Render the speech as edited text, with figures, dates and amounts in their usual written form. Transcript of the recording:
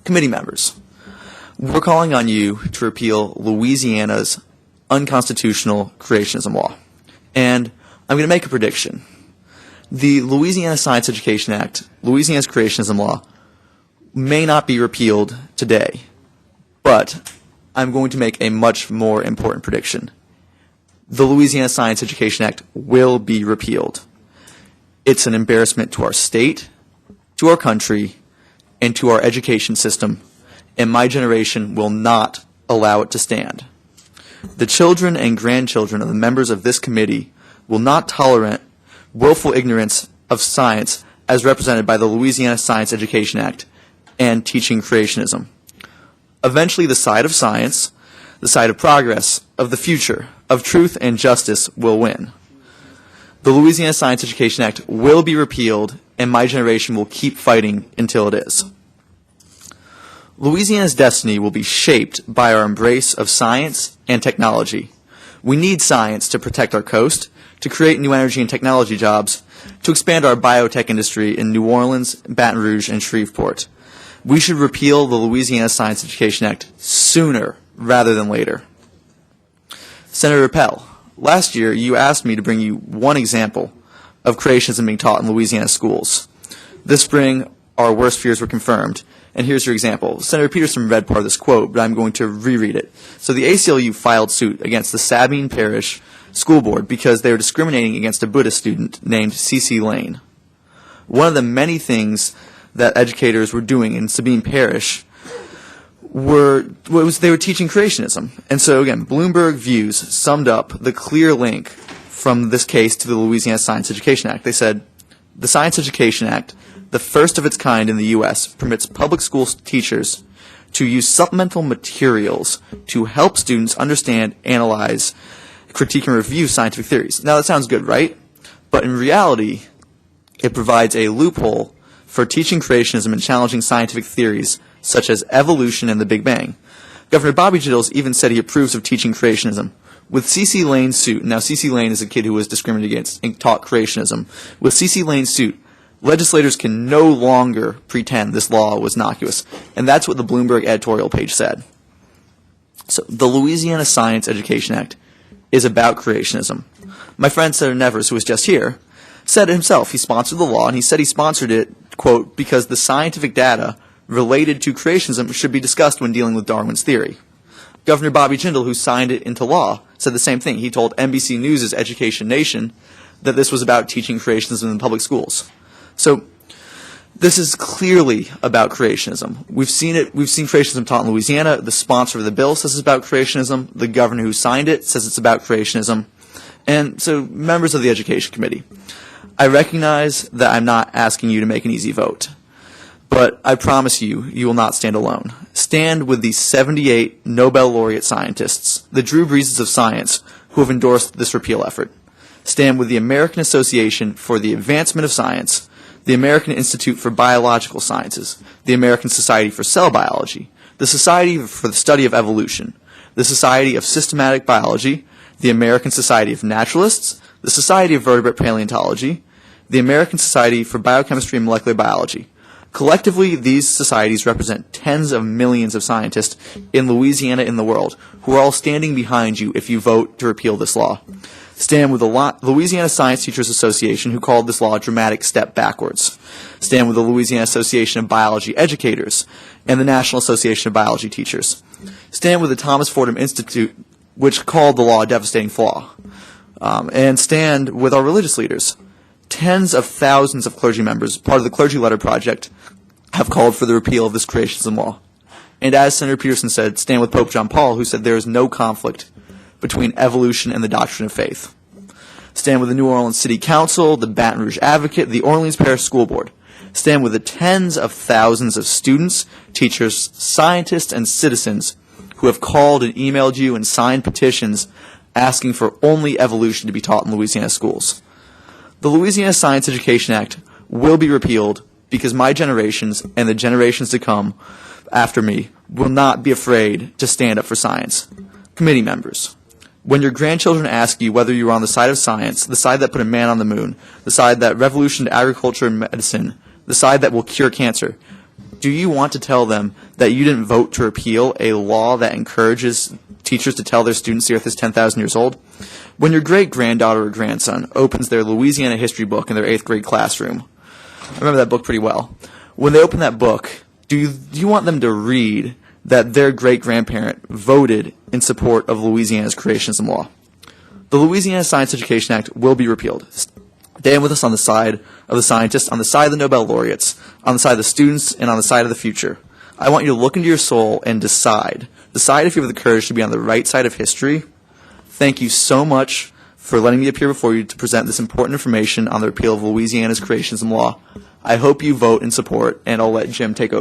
Committee members, we're calling on you to repeal Louisiana's unconstitutional creationism law. And I'm going to make a prediction. The Louisiana Science Education Act, Louisiana's creationism law, may not be repealed today, but I'm going to make a much more important prediction. The Louisiana Science Education Act will be repealed. It's an embarrassment to our state, to our country, and to our education system, and my generation will not allow it to stand. The children and grandchildren of the members of this committee will not tolerate willful ignorance of science as represented by the Louisiana Science Education Act and teaching creationism. Eventually, the side of science, the side of progress, of the future, of truth and justice will win. The Louisiana Science Education Act will be repealed, and my generation will keep fighting until it is. Louisiana's destiny will be shaped by our embrace of science and technology. We need science to protect our coast, to create new energy and technology jobs, to expand our biotech industry in New Orleans, Baton Rouge, and Shreveport. We should repeal the Louisiana Science Education Act sooner rather than later. Senator Pell, last year you asked me to bring you one example of creationism being taught in Louisiana schools. This spring, our worst fears were confirmed. And here's your example. Senator Peterson read part of this quote, but I'm going to reread it. So the ACLU filed suit against the Sabine Parish School Board because they were discriminating against a Buddhist student named C.C. Lane. One of the many things that educators were doing in Sabine Parish they were teaching creationism. And so again, Bloomberg Views summed up the clear link from this case to the Louisiana Science Education Act. They said, the Science Education Act, the first of its kind in the U.S., permits public school teachers to use supplemental materials to help students understand, analyze, critique, and review scientific theories. Now, that sounds good, right? But in reality, it provides a loophole for teaching creationism and challenging scientific theories such as evolution and the Big Bang. Governor Bobby Jindals even said he approves of teaching creationism. With C.C. Lane's suit, now C.C. Lane is a kid who was discriminated against and taught creationism. With C.C. Lane's suit, legislators can no longer pretend this law was innocuous. And that's what the Bloomberg editorial page said. So the Louisiana Science Education Act is about creationism. My friend Senator Nevers, who was just here, said it himself. He sponsored the law, and he said he sponsored it, quote, because the scientific data related to creationism should be discussed when dealing with Darwin's theory. Governor Bobby Jindal, who signed it into law, said the same thing. He told NBC News' Education Nation that this was about teaching creationism in public schools. So this is clearly about creationism. We've seen creationism taught in Louisiana. The sponsor of the bill says it's about creationism. The governor who signed it says it's about creationism. And so, members of the Education Committee, I recognize that I'm not asking you to make an easy vote. But I promise you, you will not stand alone. Stand with the 78 Nobel laureate scientists, the Drew Breeses of science, who have endorsed this repeal effort. Stand with the American Association for the Advancement of Science, the American Institute for Biological Sciences, the American Society for Cell Biology, the Society for the Study of Evolution, the Society of Systematic Biology, the American Society of Naturalists, the Society of Vertebrate Paleontology, the American Society for Biochemistry and Molecular Biology. Collectively, these societies represent tens of millions of scientists in Louisiana and the world who are all standing behind you if you vote to repeal this law. Stand with the Louisiana Science Teachers Association, who called this law a dramatic step backwards. Stand with the Louisiana Association of Biology Educators and the National Association of Biology Teachers. Stand with the Thomas Fordham Institute, which called the law a devastating flaw. And stand with our religious leaders. Tens of thousands of clergy members, part of the Clergy Letter Project, have called for the repeal of this creationism law. And as Senator Peterson said, stand with Pope John Paul, who said there is no conflict between evolution and the doctrine of faith. Stand with the New Orleans City Council, the Baton Rouge Advocate, the Orleans Parish School Board. Stand with the tens of thousands of students, teachers, scientists, and citizens who have called and emailed you and signed petitions asking for only evolution to be taught in Louisiana schools. The Louisiana Science Education Act will be repealed because my generations and the generations to come after me will not be afraid to stand up for science. Committee members, when your grandchildren ask you whether you are on the side of science, the side that put a man on the moon, the side that revolutionized agriculture and medicine, the side that will cure cancer, Do you want to tell them that you didn't vote to repeal a law that encourages teachers to tell their students the earth is 10,000 years old? When your great-granddaughter or grandson opens their Louisiana history book in their 8th grade classroom, I remember that book pretty well. When they open that book, do you want them to read that their great-grandparent voted in support of Louisiana's creationism law? The Louisiana Science Education Act will be repealed. Stand with us on the side of the scientists, on the side of the Nobel laureates, on the side of the students, and on the side of the future. I want you to look into your soul and decide. Decide if you have the courage to be on the right side of history. Thank you so much for letting me appear before you to present this important information on the repeal of Louisiana's creationism law. I hope you vote in support, and I'll let Jim take over.